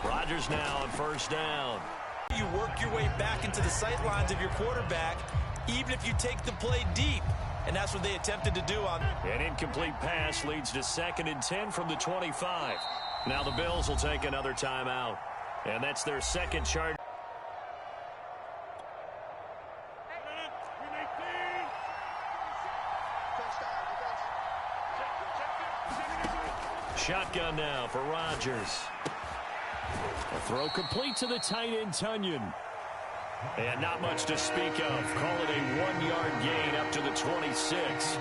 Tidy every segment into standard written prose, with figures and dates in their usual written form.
Rodgers now on first down. You work your way back into the sight lines of your quarterback, even if you take the play deep. And that's what they attempted to do on. An incomplete pass leads to 2nd and 10 from the 25. Now the Bills will take another timeout. And that's their second charge. Shotgun now for Rodgers. A throw complete to the tight end, Tunyon. And not much to speak of. Call it a 1-yard gain up to the 26.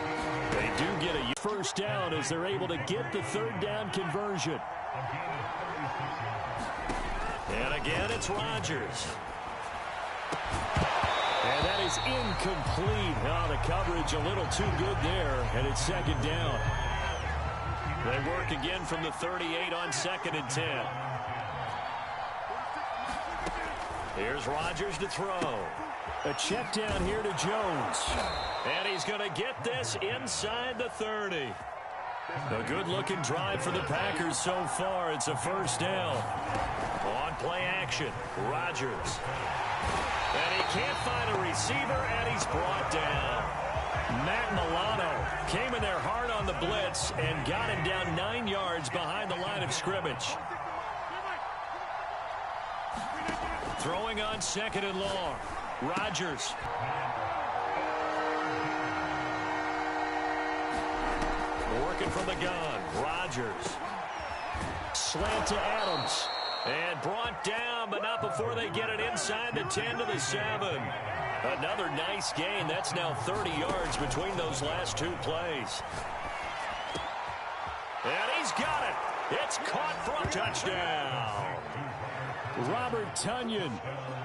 They do get a first down as they're able to get the third down conversion. And again, it's Rodgers. And that is incomplete. Oh, the coverage a little too good there, and it's 2nd down. They work again from the 38 on 2nd and 10. Here's Rodgers to throw. A check down here to Jones. And he's going to get this inside the 30. A good-looking drive for the Packers so far. It's a first down. On play action, Rodgers. And he can't find a receiver, and he's brought down. Matt Milano came in there hard on the blitz and got him down 9 yards behind the line of scrimmage. Throwing on 2nd and long. Rodgers. Working from the gun. Rodgers. Slant to Adams. And brought down, but not before they get it inside the 10 to the 7. Another nice gain. That's now 30 yards between those last 2 plays. And he's got it. It's caught for a touchdown. Robert Tunyon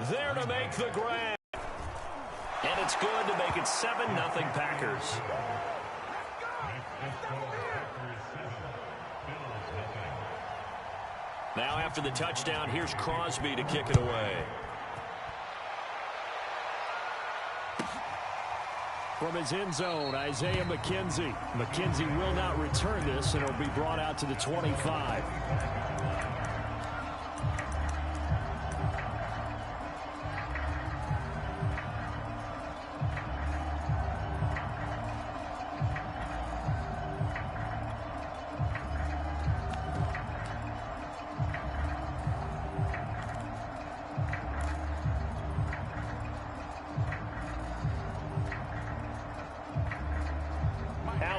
there to make the grab. And it's good to make it 7-0 Packers. Now after the touchdown, here's Crosby to kick it away. From his end zone, Isaiah McKenzie. McKenzie will not return this, and it'll be brought out to the 25.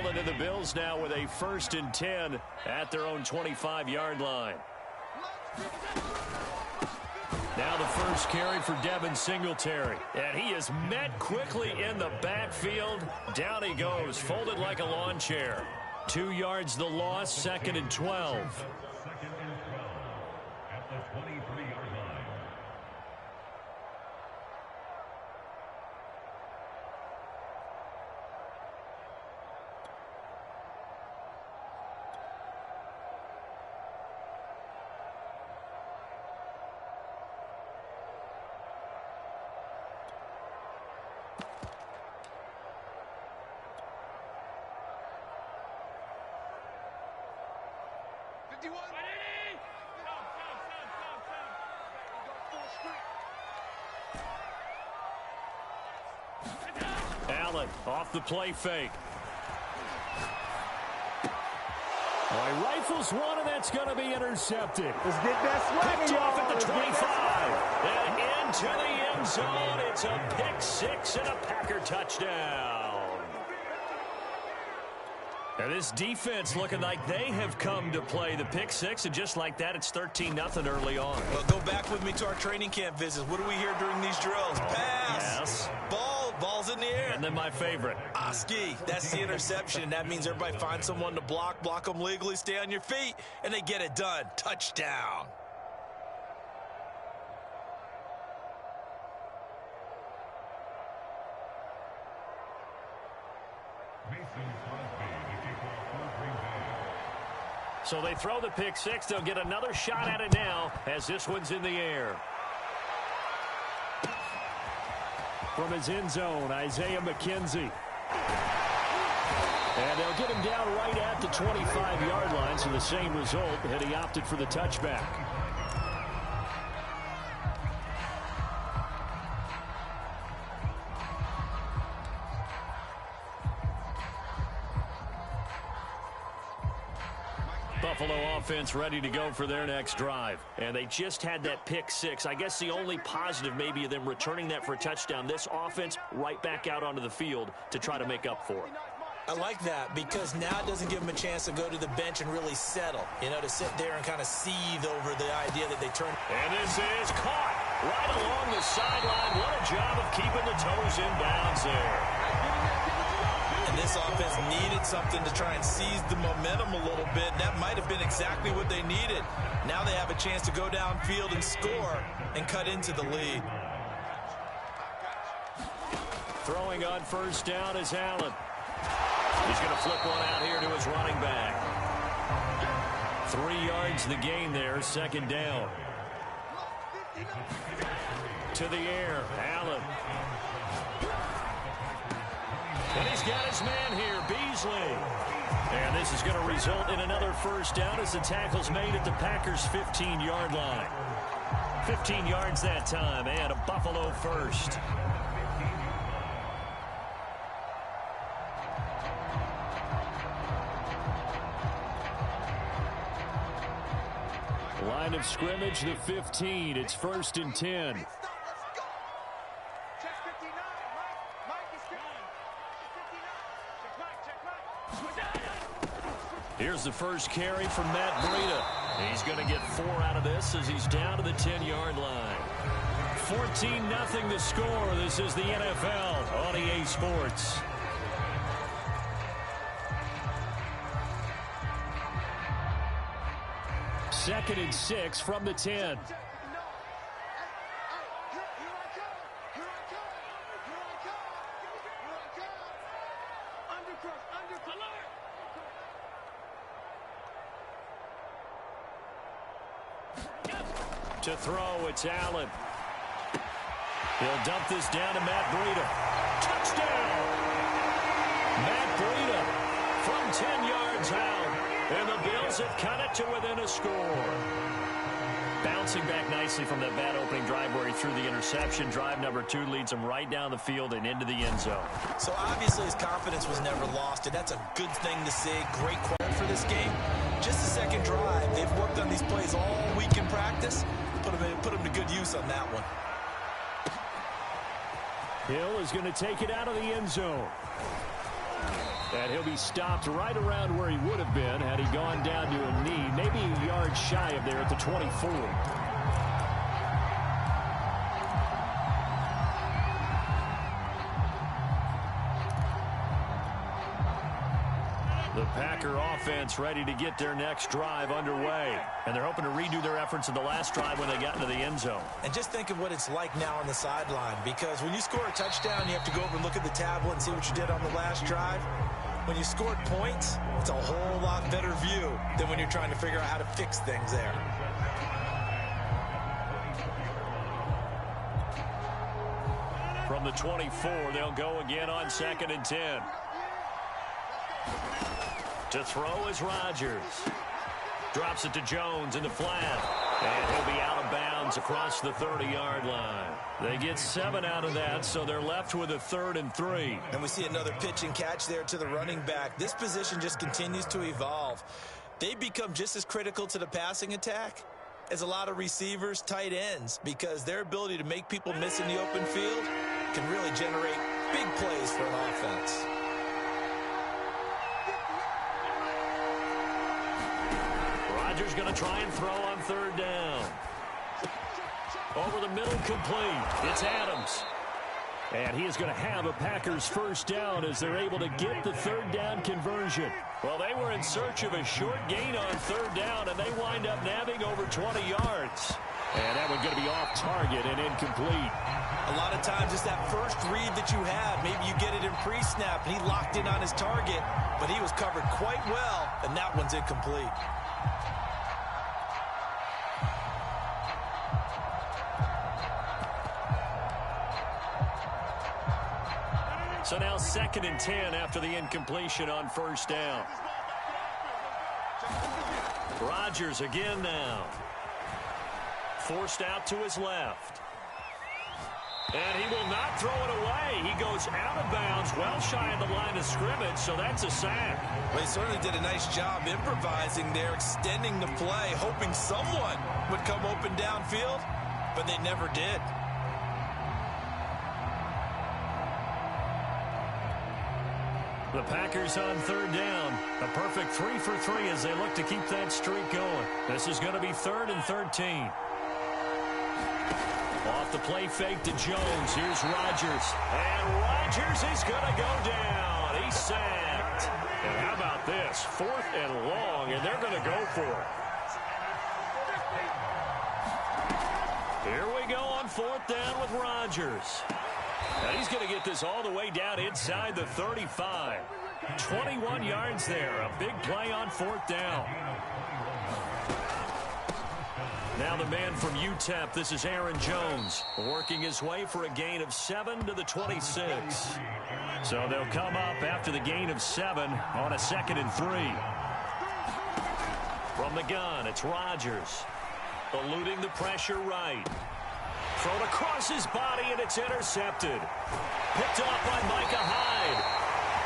To the Bills now with a 1st and 10 at their own 25-yard line. Now the first carry for Devin Singletary. And he is met quickly in the backfield. Down he goes, folded like a lawn chair. 2 yards the loss, 2nd and 12. Allen off the play fake. Well, he rifles one, and that's going to be intercepted. Let's get that swagger, picked off at the 25. And into the end zone. It's a pick 6 and a Packer touchdown. And this defense looking like they have come to play the pick 6, and just like that, it's 13-0 early on. Well, go back with me to our training camp visits. What do we hear during these drills? Pass. Yes. Ball's in the air. And then my favorite. Ski. That's the interception. That means everybody finds someone to block them legally, stay on your feet, and they get it done. Touchdown. So they throw the pick 6. They'll get another shot at it now as this one's in the air. From his end zone, Isaiah McKenzie. And they'll get him down right at the 25-yard line, so the same result, and he opted for the touchback. Buffalo offense ready to go for their next drive. And they just had that pick six. I guess the only positive maybe of them returning that for a touchdown. This offense right back out onto the field to try to make up for it. I like that because now it doesn't give them a chance to go to the bench and really settle, to sit there and kind of seethe over the idea that they turn. And this is caught right along the sideline. What a job of keeping the toes in bounds there. And this offense needed something to try and seize the momentum a little bit. That might have been exactly what they needed. Now they have a chance to go downfield and score and cut into the lead. Throwing on first down is Allen. He's going to flip one out here to his running back. 3 yards the gain there, second down. To the air, Allen. And he's got his man here, Beasley. And this is going to result in another first down as the tackle's made at the Packers' 15-yard line. 15 yards that time, and a Buffalo first. Line of scrimmage, the 15. It's 1st and 10. Here's the first carry from Matt Breida. He's going to get 4 out of this as he's down to the 10-yard line. 14-0 the score. This is the NFL on EA Sports. Second and 6 from the 10. To throw, it's Allen. He'll dump this down to Matt Breida. Touchdown! Matt Breida from 10 yards out. And the Bills have cut it to within a score. Bouncing back nicely from that bad opening drive where he threw the interception. Drive number 2 leads him right down the field and into the end zone. So obviously his confidence was never lost, and that's a good thing to see. Great quote for this game. Just the second drive. They've worked on these plays all week in practice. Put them to good use on that one. Hill is going to take it out of the end zone. And he'll be stopped right around where he would have been had he gone down to a knee, maybe a yard shy of there at the 24. The Packer offense ready to get their next drive underway. And they're hoping to redo their efforts in the last drive when they got into the end zone. And just think of what it's like now on the sideline, because when you score a touchdown, you have to go over and look at the tablet and see what you did on the last drive. When you scored points, it's a whole lot better view than when you're trying to figure out how to fix things there. From the 24, they'll go again on 2nd and 10. To throw is Rodgers. Drops it to Jones in the flat. And he'll be out of bounds across the 30-yard line. They get 7 out of that, so they're left with a 3rd and 3. And we see another pitch and catch there to the running back. This position just continues to evolve. They become just as critical to the passing attack as a lot of receivers, tight ends, because their ability to make people miss in the open field can really generate big plays for an offense. Rodgers going to try and throw on 3rd down. Over the middle, complete. It's Adams. And he is going to have a Packers first down as they're able to get the 3rd down conversion. Well, they were in search of a short gain on 3rd down, and they wind up nabbing over 20 yards. And that one's going to be off target and incomplete. A lot of times it's that first read that you have. Maybe you get it in pre-snap, and he locked in on his target, but he was covered quite well, and that one's incomplete. So now 2nd and 10 after the incompletion on 1st down. Rodgers again now. Forced out to his left. And he will not throw it away. He goes out of bounds, well shy of the line of scrimmage, so that's a sack. Well, he certainly did a nice job improvising there, extending the play, hoping someone would come open downfield, but they never did. The Packers on third down. A perfect 3 for 3 as they look to keep that streak going. This is going to be 3rd and 13. Off the play fake to Jones. Here's Rodgers. And Rodgers is going to go down. He's sacked. And how about this? 4th and long, and they're going to go for it. Here we go on 4th down with Rodgers. And he's going to get this all the way down inside the 35. 21 yards there. A big play on 4th down. Now the man from UTEP, this is Aaron Jones, working his way for a gain of 7 to the 26. So they'll come up after the gain of 7 on a 2nd and 3. From the gun, it's Rodgers. Eluding the pressure right. Thrown across his body, and it's intercepted. Picked off by Micah Hyde.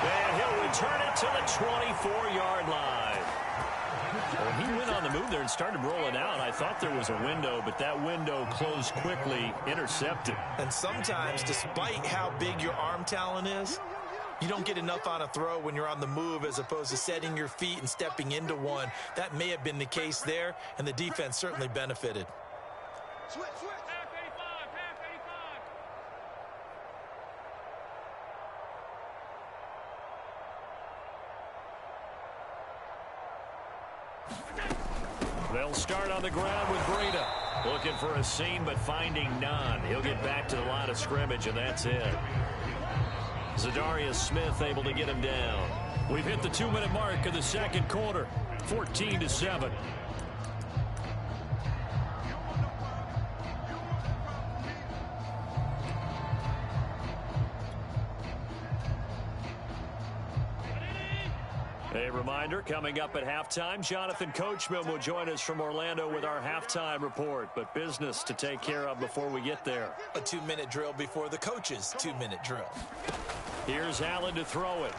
And he'll return it to the 24-yard line. When he went on the move there and started rolling out, I thought there was a window, but that window closed quickly, intercepted. And sometimes, despite how big your arm talent is, you don't get enough on a throw when you're on the move as opposed to setting your feet and stepping into one. That may have been the case there, and the defense certainly benefited. Switch. Pack 85. They'll start on the ground with Breida. Looking for a seam, but finding none. He'll get back to the line of scrimmage, and that's it. Zadarius Smith able to get him down. We've hit the 2-minute mark of the second quarter. 14-7. A reminder, coming up at halftime, Jonathan Coachman will join us from Orlando with our halftime report, but business to take care of before we get there. A 2-minute drill before the coach's 2-minute drill. Here's Allen to throw it.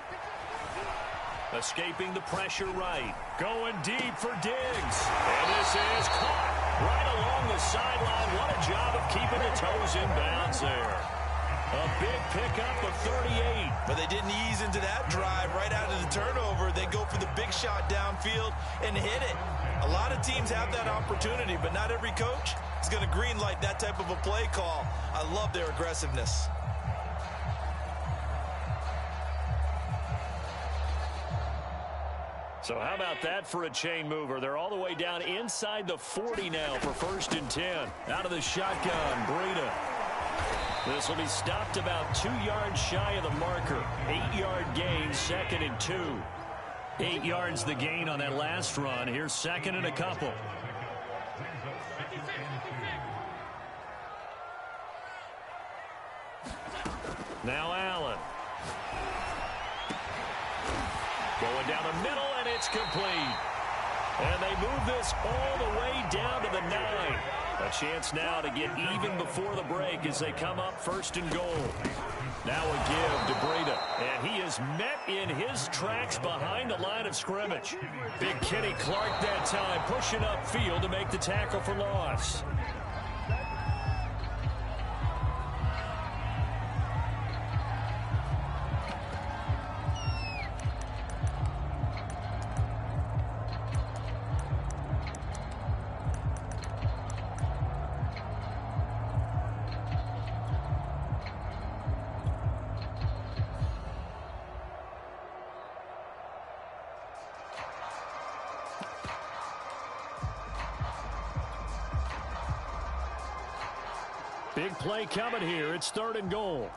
Escaping the pressure right. Going deep for Diggs. And this is caught right along the sideline. What a job of keeping the toes in bounds there. A big pickup of 38. But they didn't ease into that drive right out of the turnover. They go for the big shot downfield and hit it. A lot of teams have that opportunity, but not every coach is going to greenlight that type of a play call. I love their aggressiveness. So how about that for a chain mover? They're all the way down inside the 40 now for 1st and 10. Out of the shotgun, Breida. This will be stopped about 2 yards shy of the marker. 8-yard gain, 2nd and 2. 8 yards the gain on that last run. Here's 2nd and a couple. Now Allen. Going down the middle, and it's complete. And they move this all the way down to the 9. A chance now to get even before the break as they come up 1st and goal. Now a give to Breida. And he is met in his tracks behind the line of scrimmage. Big Kenny Clark that time pushing upfield to make the tackle for loss. Big play coming here. It's 3rd and goal.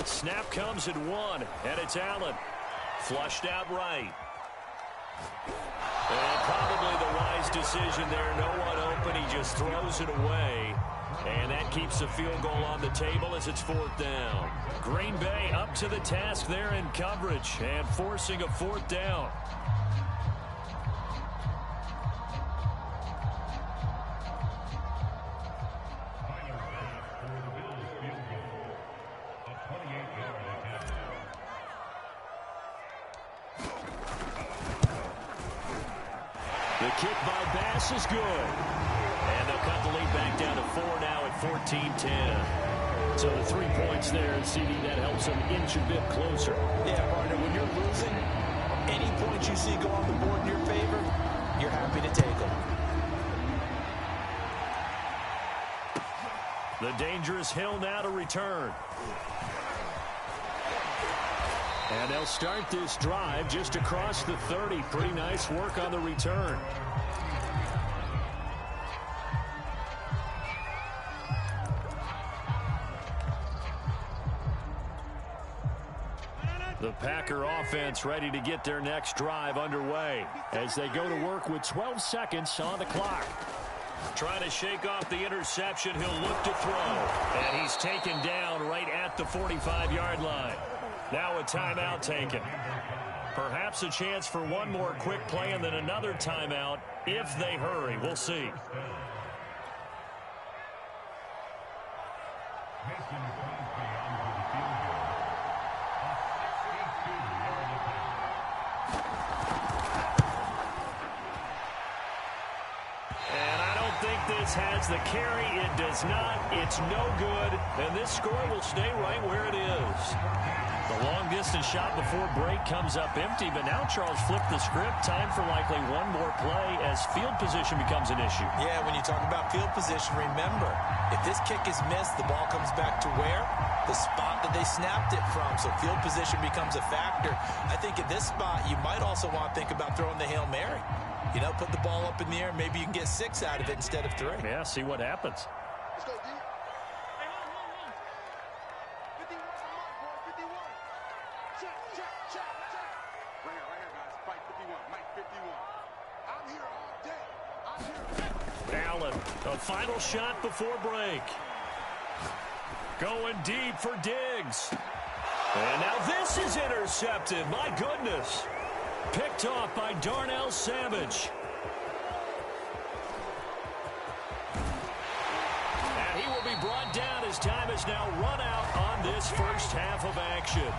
Snap comes at 1, and it's Allen. Flushed out right. And probably the wise decision there. No one open. He just throws it away. And that keeps the field goal on the table as it's 4th down. Green Bay up to the task there in coverage and forcing a 4th down. The kick by Bass is good. And they'll cut the lead back down to 4 now at 14-10. So the 3 points there, and CD, that helps them inch a bit closer. Yeah, partner, when you're losing, any points you see go on the board in your favor, you're happy to take them. The dangerous Hill now to return. And they'll start this drive just across the 30. Pretty nice work on the return. The Packer offense ready to get their next drive underway as they go to work with 12 seconds on the clock. Trying to shake off the interception. He'll look to throw. And he's taken down right at the 45-yard line. Now a timeout taken. Perhaps a chance for one more quick play and then another timeout if they hurry. We'll see. This has the carry. It does not. It's no good. And this score will stay right where it is. The long-distance shot before break comes up empty, but now Charles flipped the script. Time for likely one more play as field position becomes an issue. Yeah, when you talk about field position, remember, if this kick is missed, the ball comes back to where? The spot that they snapped it from. So field position becomes a factor. I think at this spot, you might also want to think about throwing the Hail Mary. You know, put the ball up in the air. Maybe you can get 6 out of it instead of 3. Yeah, see what happens. Let's go, D. Hey, hold on. 51 from Mike, boy. 51. Check. Right here, guys. Fight 51. Mike 51. I'm here all day. Allen, the final shot before break. Going deep for Diggs. And now this is intercepted. My goodness. Picked off by Darnell Savage. And he will be brought down as time has now run out on this first half of action.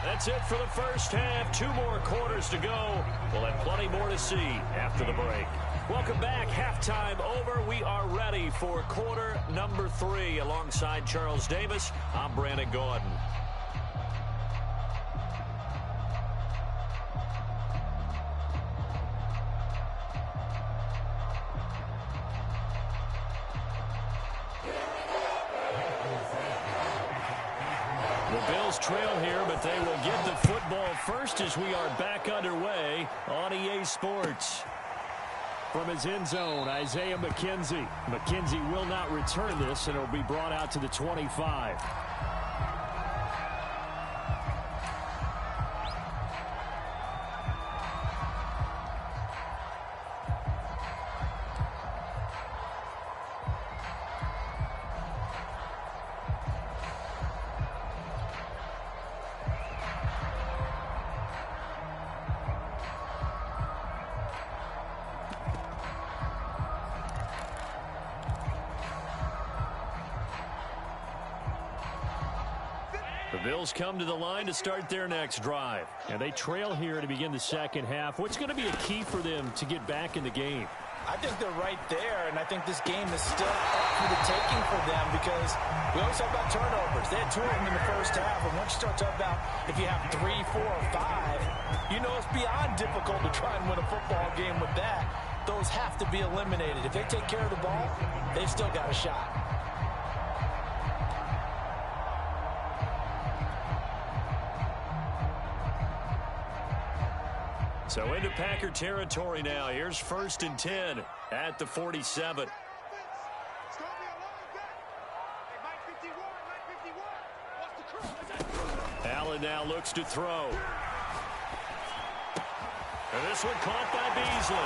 That's it for the first half. 2 more quarters to go. We'll have plenty more to see after the break. Welcome back. Halftime over. We are ready for quarter number 3. Alongside Charles Davis, I'm Brandon Gordon. The Bills trail here, but they will get the football first as we are back underway on EA Sports. From his end zone, Isaiah McKenzie. McKenzie will not return this, and it will be brought out to the 25. The Bills come to the line to start their next drive. And they trail here to begin the second half. What's going to be a key for them to get back in the game? I think they're right there, and I think this game is still up for the taking for them because we always talk about turnovers. They had 2 of them in the first half, and once you start talking about if you have 3, 4, or 5, you know it's beyond difficult to try and win a football game with that. Those have to be eliminated. If they take care of the ball, they've still got a shot. So into Packer territory now. Here's 1st and 10 at the 47. Allen now looks to throw. And this one caught by Beasley.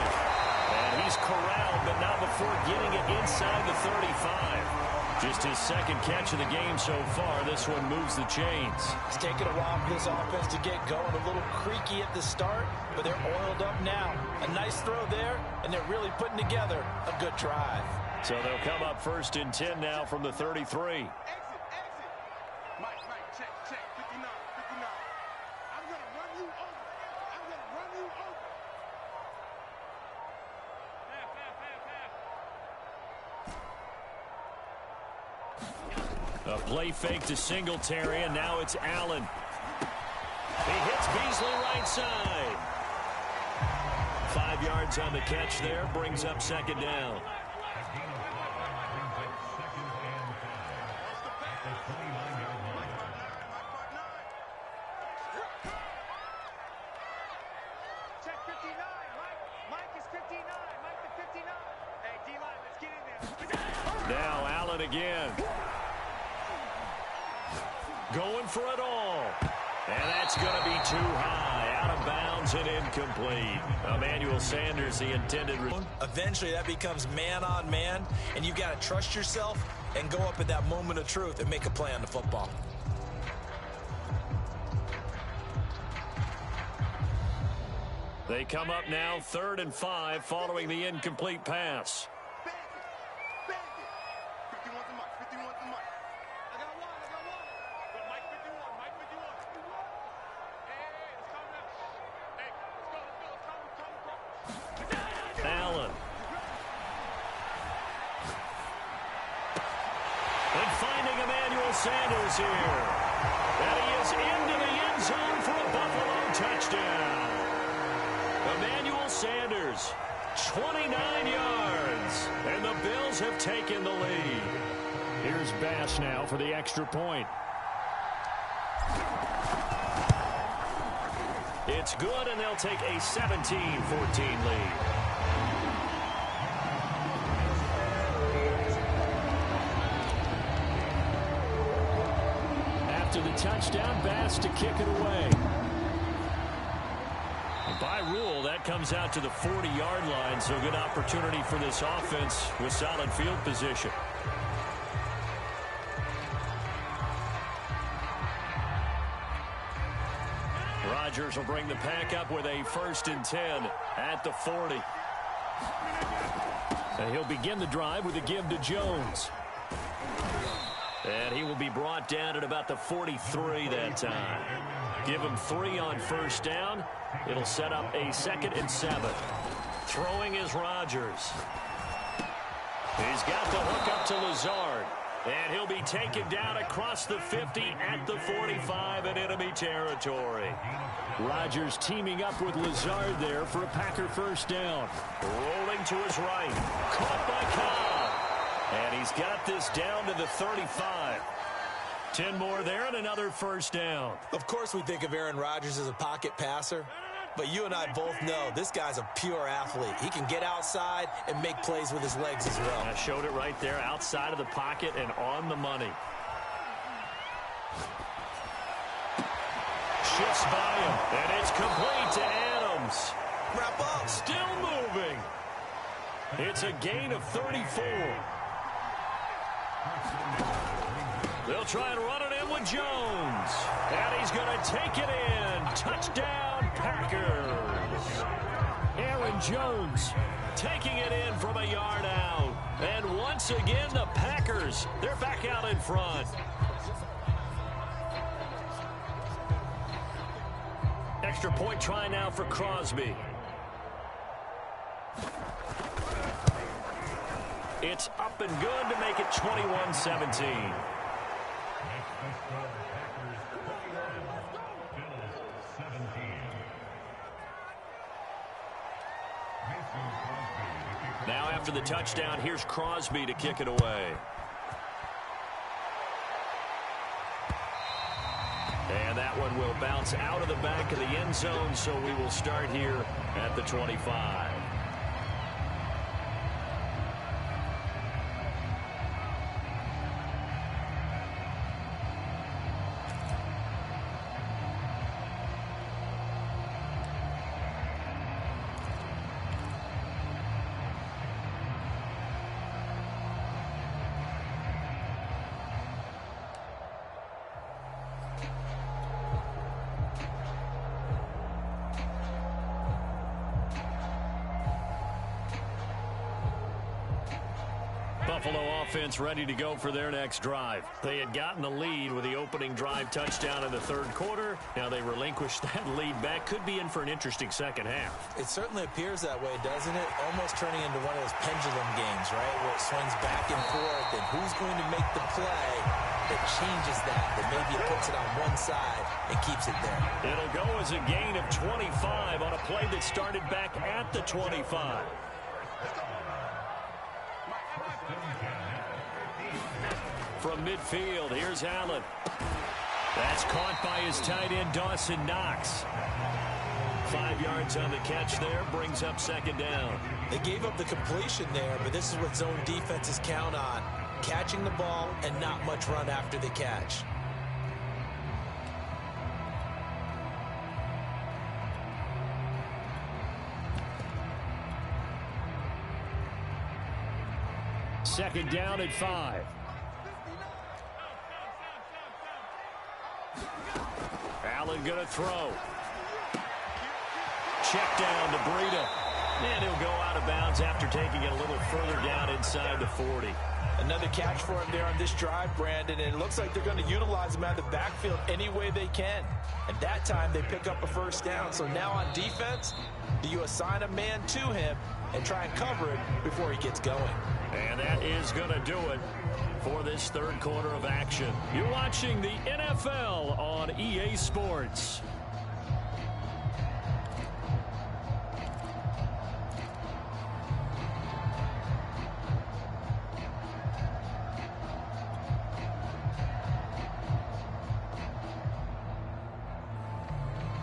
And he's corralled, but not before getting it inside the 35. Just his second catch of the game so far. This one moves the chains. It's taken a while for this offense to get going. A little creaky at the start, but they're oiled up now. A nice throw there, and they're really putting together a good drive. So they'll come up 1st and 10 now from the 33. Exit. Mike, check. 59. I'm going to run you over. I'm gonna run you over. A play fake to Singletary, and now it's Allen. He hits Beasley right side. 5 yards on the catch there, brings up second down. Check 59, Mike. Mike is 59. Mike the 59. Hey, D-line, let's get in there. Now Allen again. Going for it all. And that's going to be too high. Out of bounds and incomplete. Emmanuel Sanders, the intended. Eventually, that becomes man-on-man, and you've got to trust yourself and go up at that moment of truth and make a play on the football. They come up now 3rd and 5 following the incomplete pass. Bang it. Bang it. 51 to Mike. 51 to Mike. I got one. But Mike 51. Mike 51. Hey, let's calm down. Hey, let's go. Allen. And finding Emmanuel Sanders here. And he is into the end zone for a Buffalo touchdown. Emmanuel Sanders, 29 yards. And the Bills have taken the lead. Here's Bass now for the extra point. It's good, and they'll take a 17-14 lead. After the touchdown, Bass to kick it away. By rule, that comes out to the 40-yard line, so good opportunity for this offense with solid field position. Rodgers will bring the pack up with a 1st and 10 at the 40. And he'll begin the drive with a give to Jones. And he will be brought down at about the 43 that time. Give him 3 on 1st down. It'll set up a 2nd and 7. Throwing is Rodgers. He's got the hook up to Lazard. And he'll be taken down across the 50 at the 45 in enemy territory. Rodgers teaming up with Lazard there for a Packer 1st down. Rolling to his right. Caught by Cobb. And he's got this down to the 35. 10 more there and another 1st down. Of course, we think of Aaron Rodgers as a pocket passer, but you and I both know this guy's a pure athlete. He can get outside and make plays with his legs as well. I showed it right there, outside of the pocket and on the money. Shifts by him, and it's complete to Adams. Wrap up. Still moving. It's a gain of 34. They'll try and run it in with Jones. And he's going to take it in. Touchdown, Packers. Aaron Jones taking it in from a yard out. And once again, the Packers, they're back out in front. Extra point try now for Crosby. It's up and good to make it 21-17. Now after the touchdown, here's Crosby to kick it away. And that one will bounce out of the back of the end zone, so we will start here at the 25. Buffalo offense ready to go for their next drive. They had gotten the lead with the opening drive touchdown in the third quarter. Now they relinquished that lead back. Could be in for an interesting second half. It certainly appears that way, doesn't it? Almost turning into one of those pendulum games, right, where it swings back and forth, and who's going to make the play that changes that maybe it puts it on one side and keeps it there. It'll go as a gain of 25 on a play that started back at the 25. From midfield, here's Allen. That's caught by his tight end, Dawson Knox. 5 yards on the catch there, brings up second down. They gave up the completion there, but this is what zone defenses count on. Catching the ball and not much run after the catch. Second down at 5. Allen going to throw. Check down to Breida. And he'll go out of bounds after taking it a little further down inside the 40. Another catch for him there on this drive, Brandon, and it looks like they're going to utilize him out of the backfield any way they can. And that time they pick up a first down. So now on defense, do you assign a man to him and try and cover it before he gets going? And that is going to do it for this third quarter of action. You're watching the NFL on EA Sports.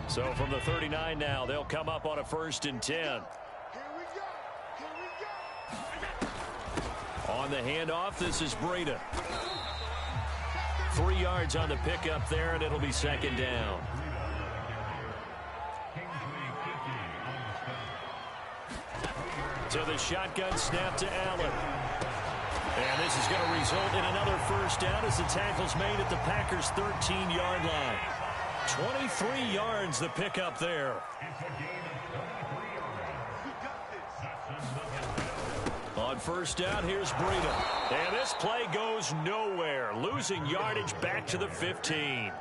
So from the 39 now, they'll come up on a 1st and 10. On the handoff, this is Breida. 3 yards on the pickup there, and it'll be second down. To the shotgun snap to Allen. And this is going to result in another first down as the tackle's made at the Packers' 13-yard line. 23 yards the pickup there. On first down, here's Breida. And this play goes nowhere. Losing yardage back to the 15.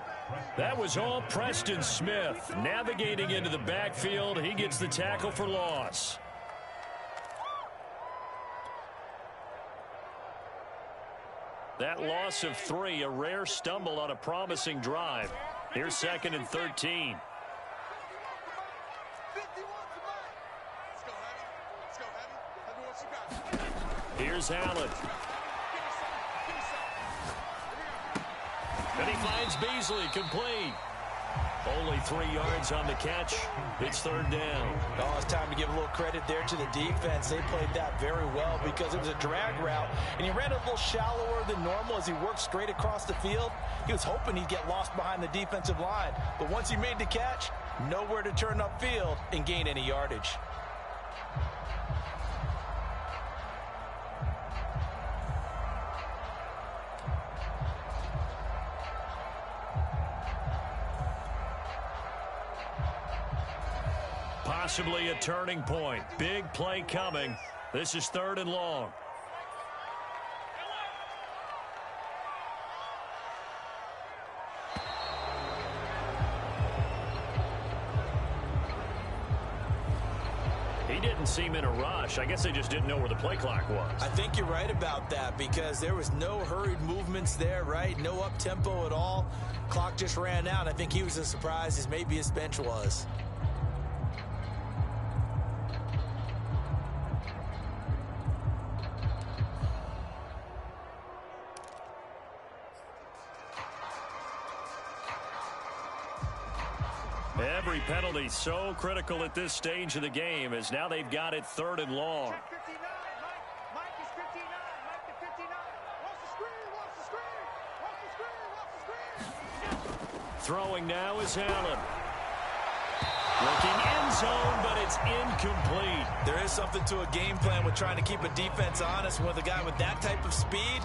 That was all Preston Smith. Navigating into the backfield, he gets the tackle for loss. That loss of 3, a rare stumble on a promising drive. Here's 2nd and 13. Here's Allen. And he finds Beasley, complete. Only 3 yards on the catch. It's third down. Oh, it's time to give a little credit there to the defense. They played that very well because it was a drag route, and he ran a little shallower than normal as he worked straight across the field. He was hoping he'd get lost behind the defensive line, but once he made the catch, nowhere to turn upfield and gain any yardage. Possibly a turning point. Big play coming. This is 3rd and long. He didn't seem in a rush. I guess they just didn't know where the play clock was. I think you're right about that because there was no hurried movements there, right? No up-tempo at all. Clock just ran out. I think he was as surprised as maybe his bench was. Every penalty so critical at this stage of the game as now they've got it 3rd and long. Mike is 59. Mike to 59. Watch the screen. Watch the screen. Watch the screen. Watch the screen. Throwing now is Allen. Looking end zone, but it's incomplete. There is something to a game plan with trying to keep a defense honest. With a guy with that type of speed,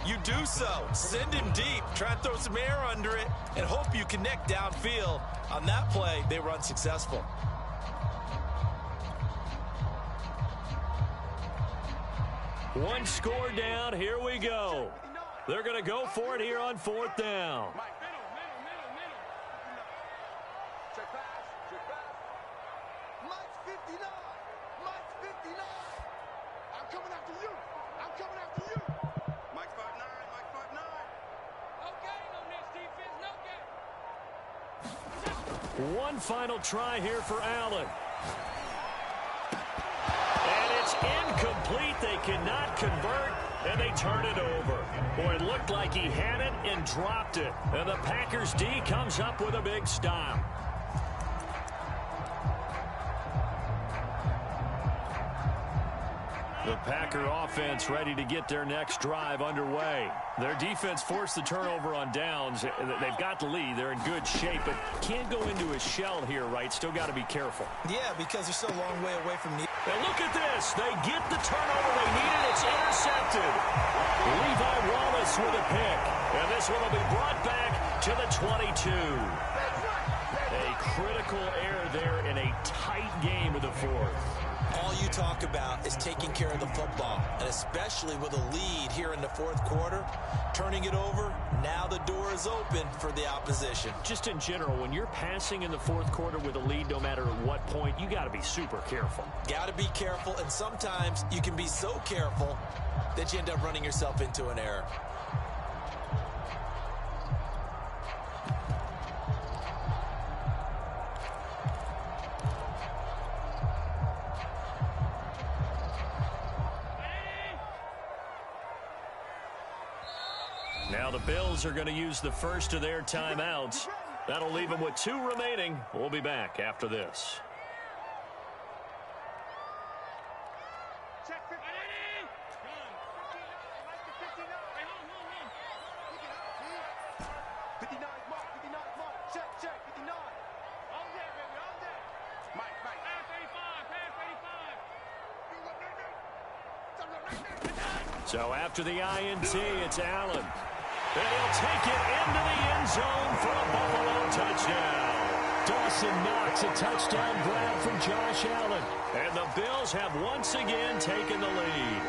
you do so. Send him deep. Try and throw some air under it and hope you connect downfield. On that play, they were One score down. Here we go. They're going to go for it here on 4th down. Check pass. Mike's 59. Mike's 59. I'm coming after you. I'm coming after you. Mike's 5'9". Mike's 5'9". No gain on this defense. No gain. One final try here for Allen. And it's incomplete. They cannot convert, and they turn it over. Boy, it looked like he had it and dropped it. And the Packers D comes up with a big stop. The Packer offense ready to get their next drive underway. Their defense forced the turnover on downs. They've got the lead. They're in good shape, but can't go into a shell here, right? Still got to be careful. Yeah, because they're still a long way away from the... And look at this. They get the turnover they needed. It's intercepted. Levi Wallace with a pick. And this one will be brought back to the 22. A critical error there in a tight game of the 4th. All you talk about is taking care of the football, and especially with a lead here in the 4th quarter, turning it over, now the door is open for the opposition. Just in general, when you're passing in the 4th quarter with a lead, no matter at what point, you got to be super careful. Got to be careful, and sometimes you can be so careful that you end up running yourself into an error. Now the Bills are going to use the first of their timeouts. That'll leave them with 2 remaining. We'll be back after this. Check 59. Mike to 59. 59 mark. 59 mark. Check 59. All day, baby. All day. Mike. Pass 85. So after the INT, it's Allen. And he'll take it into the end zone for a Buffalo touchdown. Dawson Knox, a touchdown grab from Josh Allen. And the Bills have once again taken the lead.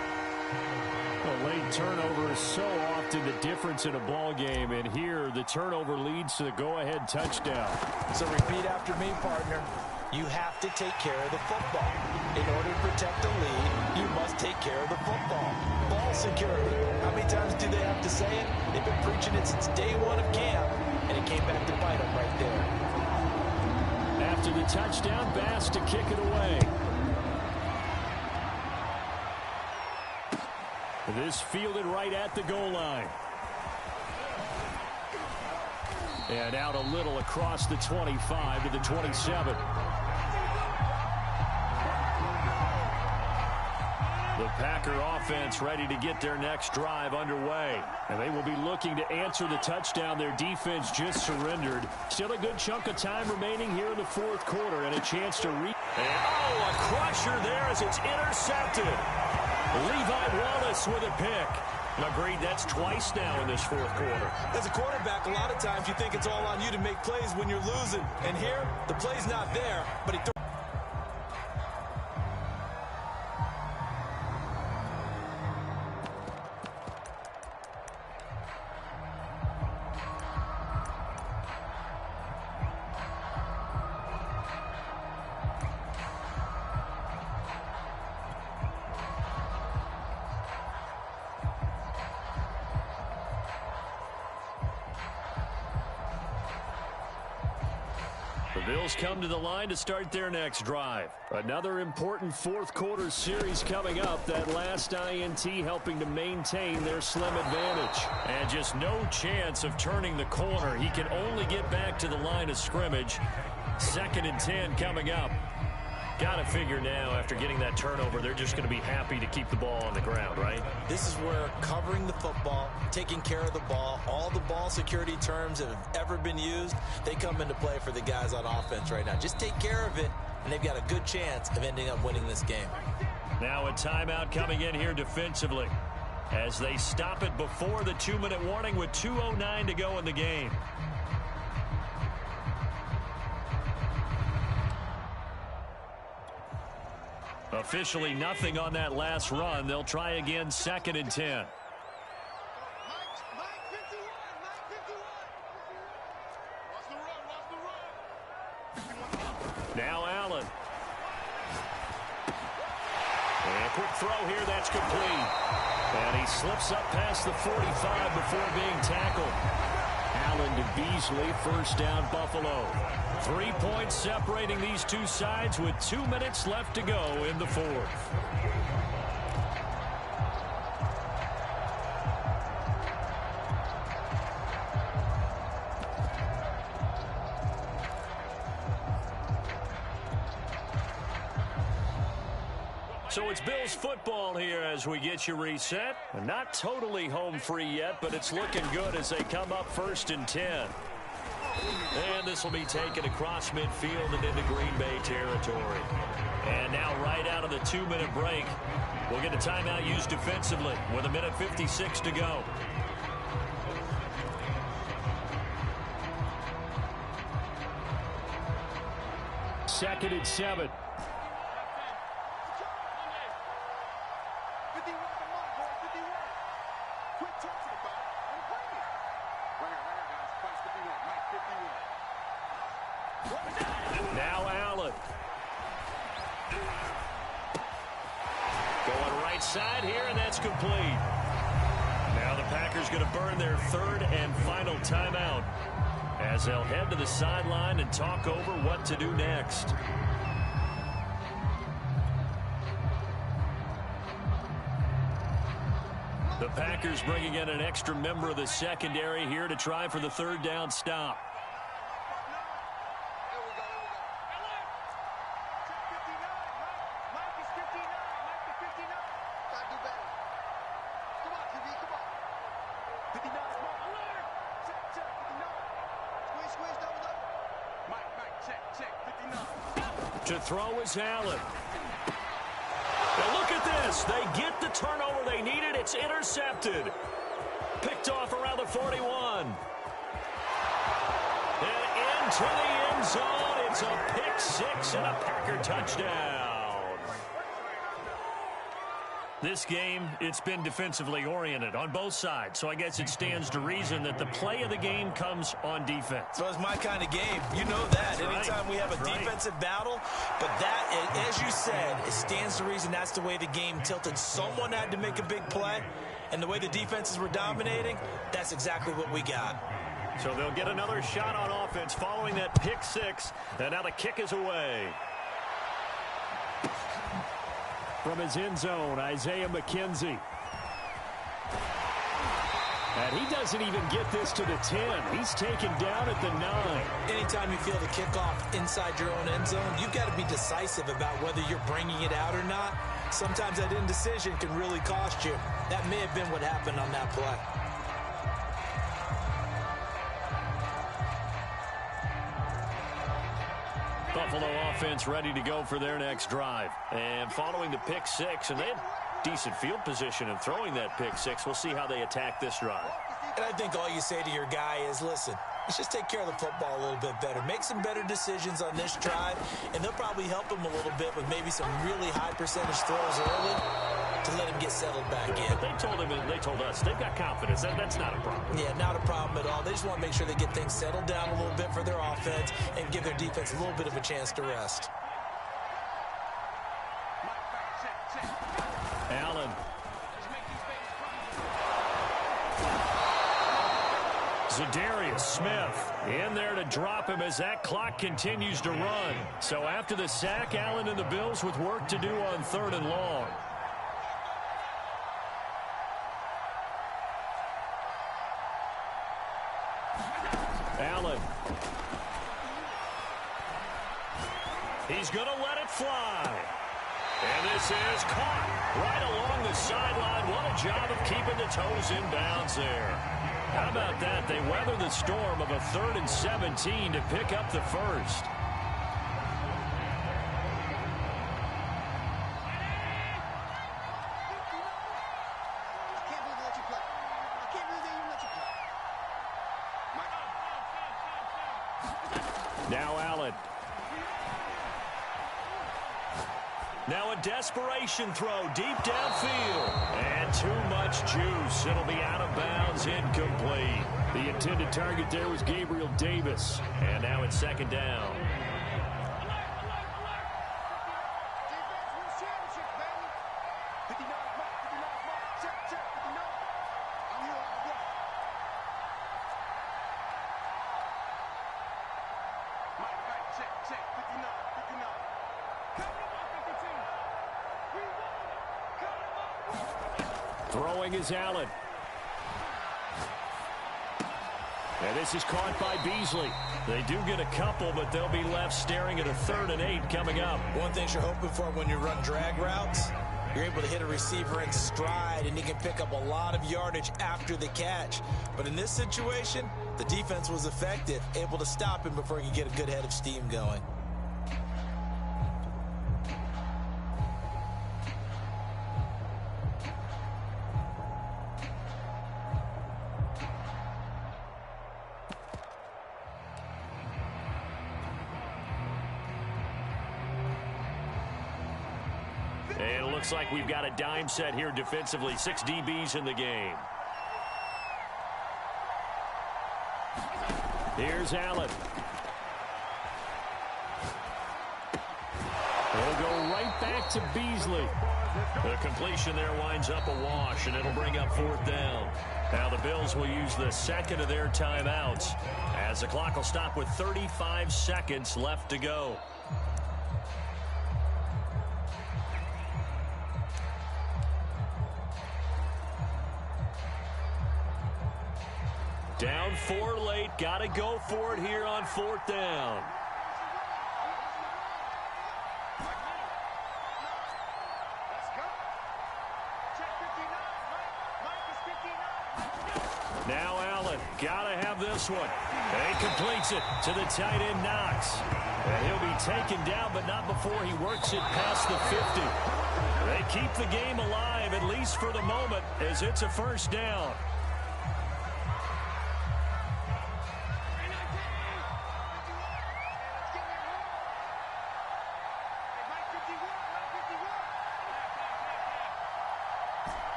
A late turnover is so often the difference in a ball game, and here the turnover leads to the go-ahead touchdown. So repeat after me, partner. You have to take care of the football. In order to protect the lead, you must take care of the football. Ball security. How many times do they have to say it? They've been preaching it since day one of camp, and it came back to bite them right there. After the touchdown, Bass to kick it away. This fielded right at the goal line. And out a little across the 25 to the 27. The Packer offense ready to get their next drive underway. And they will be looking to answer the touchdown their defense just surrendered. Still a good chunk of time remaining here in the 4th quarter and a chance to a crusher there as it's intercepted. Levi Wallace with a pick. Agreed, that's twice now in this 4th quarter. As a quarterback, a lot of times you think it's all on you to make plays when you're losing. And here, the play's not there, but he The Bills come to the line to start their next drive. Another important 4th quarter series coming up. That last INT helping to maintain their slim advantage. And just no chance of turning the corner. He can only get back to the line of scrimmage. 2nd and 10 coming up. Got to figure now, after getting that turnover, they're just going to be happy to keep the ball on the ground, right? This is where covering the football, taking care of the ball, all the ball security terms that have ever been used, they come into play for the guys on offense right now. Just take care of it, and they've got a good chance of ending up winning this game. Now a timeout coming in here defensively as they stop it before the 2-minute warning with 2:09 to go in the game. Officially nothing on that last run. They'll try again, 2nd and 10. Now Allen. And a quick throw here, that's complete. And he slips up past the 45 before being tackled. Allen to Beasley, first down Buffalo. 3 points separating these two sides with 2 minutes left to go in the fourth. So it's Bills football here as we get you reset. Not totally home free yet, but it's looking good as they come up 1st and 10. And this will be taken across midfield and into Green Bay territory. And now right out of the 2-minute break, we'll get a timeout used defensively with 1:56 to go. Second and 7. Now Allen. Going right side here, and that's complete. Now the Packers going to burn their 3rd and final timeout as they'll head to the sideline and talk over what to do next. The Packers bringing in an extra member of the secondary here to try for the 3rd down stop. To throw is Allen. Now look at this. They get the turnover they needed. It's intercepted. Picked off around the 41. And into the end zone. It's a pick 6 and a Packer touchdown. This game, it's been defensively oriented on both sides, so I guess it stands to reason that the play of the game comes on defense. So it's my kind of game. You know that. That's Anytime we have a defensive battle, but that, as you said, it stands to reason that's the way the game tilted. Someone had to make a big play, and the way the defenses were dominating, that's exactly what we got. So they'll get another shot on offense following that pick 6, and now the kick is away. From his end zone, Isaiah McKenzie. And he doesn't even get this to the 10. He's taken down at the 9. Anytime you feel the kickoff inside your own end zone, you've got to be decisive about whether you're bringing it out or not. Sometimes that indecision can really cost you. That may have been what happened on that play. Buffalo offense ready to go for their next drive. And following the pick 6, and they had decent field position in throwing that pick 6. We'll see how they attack this drive. And I think all you say to your guy is, listen, let's just take care of the football a little bit better. Make some better decisions on this drive, and they'll probably help him a little bit with maybe some really high percentage throws early to let him get settled back in. But they told him, and they told us, they've got confidence. That's not a problem. Yeah, not a problem at all. They just want to make sure they get things settled down a little bit for their offense and give their defense a little bit of a chance to rest. Allen. Zadarius Smith in there to drop him as that clock continues to run. So after the sack, Allen and the Bills with work to do on 3rd and long. Allen. He's going to let it fly. And this is caught right along the sideline. What a job of keeping the toes in bounds there. How about that? They weather the storm of a 3rd and 17 to pick up the first. Now Allen. Now a desperation throw deep downfield. And too much juice. It'll be out of bounds, incomplete. The intended target there was Gabriel Davis. And now it's second down. Throwing is Allen. And this is caught by Beasley. They do get a couple, but they'll be left staring at a 3rd and 8 coming up. One thing you're hoping for when you run drag routes, you're able to hit a receiver in stride, and he can pick up a lot of yardage after the catch. But in this situation, the defense was effective, able to stop him before he could get a good head of steam going. And it looks like we've got a dime set here defensively. 6 DBs in the game. Here's Allen. We'll go right back to Beasley. The completion there winds up a wash, and it'll bring up 4th down. Now the Bills will use the second of their timeouts as the clock will stop with 35 seconds left to go. Down 4 late. Got to go for it here on 4th down. Now Allen. Got to have this one. And he completes it to the tight end Knox. And he'll be taken down, but not before he works it past the 50. They keep the game alive, at least for the moment, as it's a 1st down.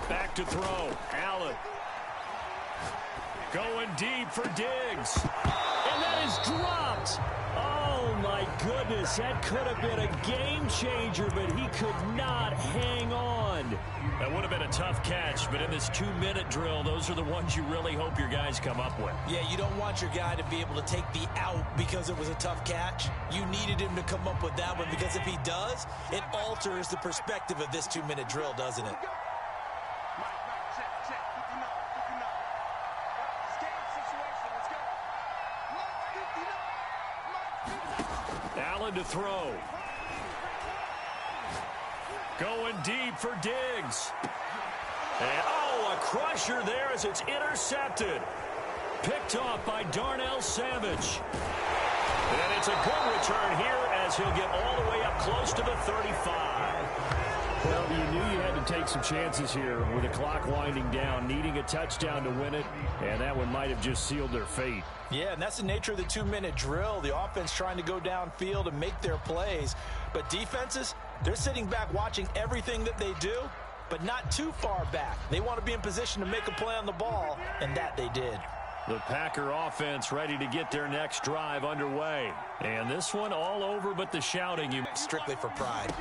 Back to throw. Allen. Going deep for Diggs. And that is dropped. Oh, my goodness. That could have been a game changer, but he could not hang on. That would have been a tough catch, but in this 2-minute drill, those are the ones you really hope your guys come up with. Yeah, you don't want your guy to be able to take the out because it was a tough catch. You needed him to come up with that one, because if he does, it alters the perspective of this 2-minute drill, doesn't it? Allen to throw. Going deep for Diggs. And, oh, a crusher there as it's intercepted. Picked off by Darnell Savage. And it's a good return here as he'll get all the way up close to the 35. Well, you knew you had to take some chances here with the clock winding down, needing a touchdown to win it, and that one might have just sealed their fate. Yeah, and that's the nature of the 2-minute drill. The offense trying to go downfield and make their plays. But defenses, they're sitting back watching everything that they do, but not too far back. They want to be in position to make a play on the ball, and that they did. The Packer offense ready to get their next drive underway. And this one all over but the shouting. Strictly for pride.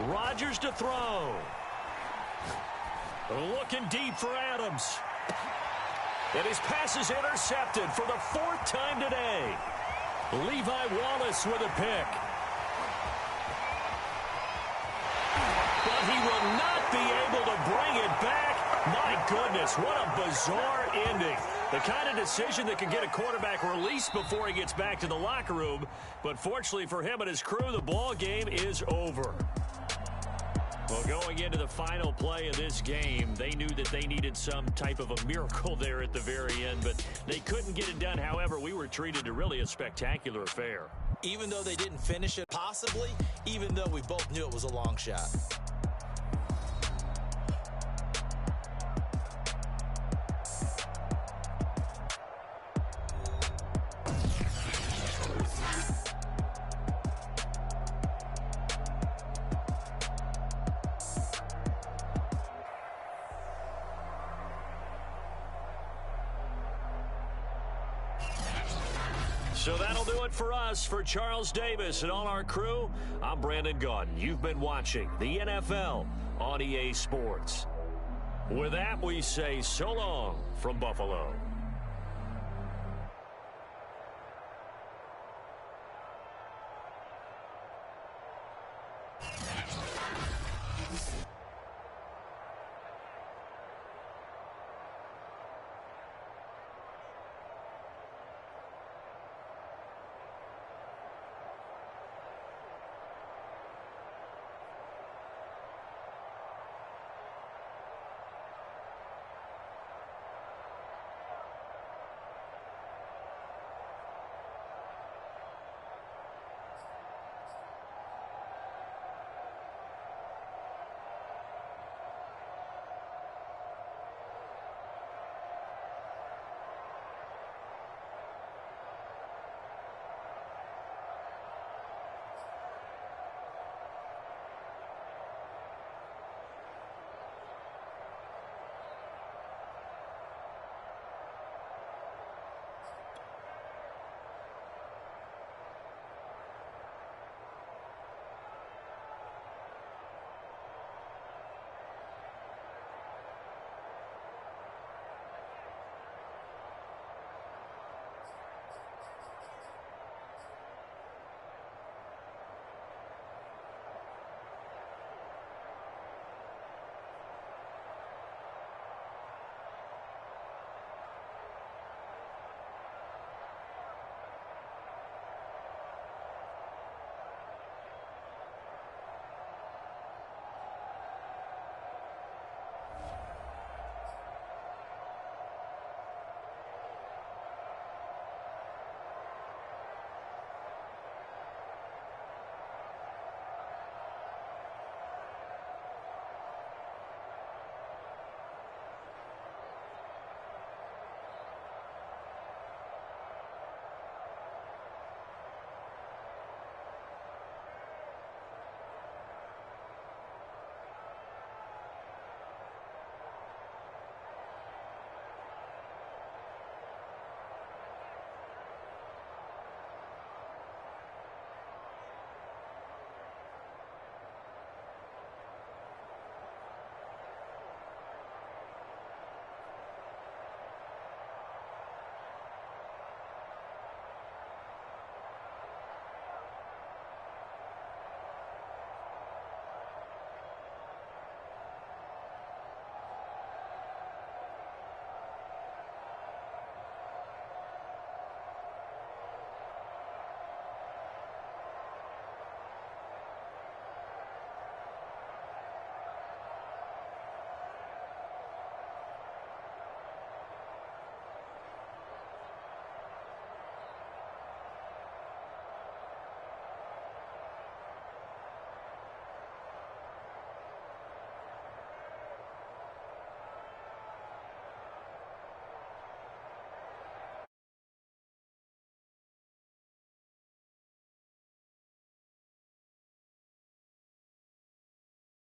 Rodgers to throw. Looking deep for Adams. And his pass is intercepted for the 4th time today. Levi Wallace with a pick. But he will not be able to bring it back. My goodness, what a bizarre ending. The kind of decision that can get a quarterback released before he gets back to the locker room. But fortunately for him and his crew, the ball game is over. Well, going into the final play of this game, they knew that they needed some type of a miracle there at the very end, but they couldn't get it done. However, we were treated to really a spectacular affair. Even though they didn't finish it, possibly, even though we both knew it was a long shot. So that'll do it for us. For Charles Davis and all our crew, I'm Brandon Gaudin. You've been watching the NFL on EA Sports. With that, we say so long from Buffalo.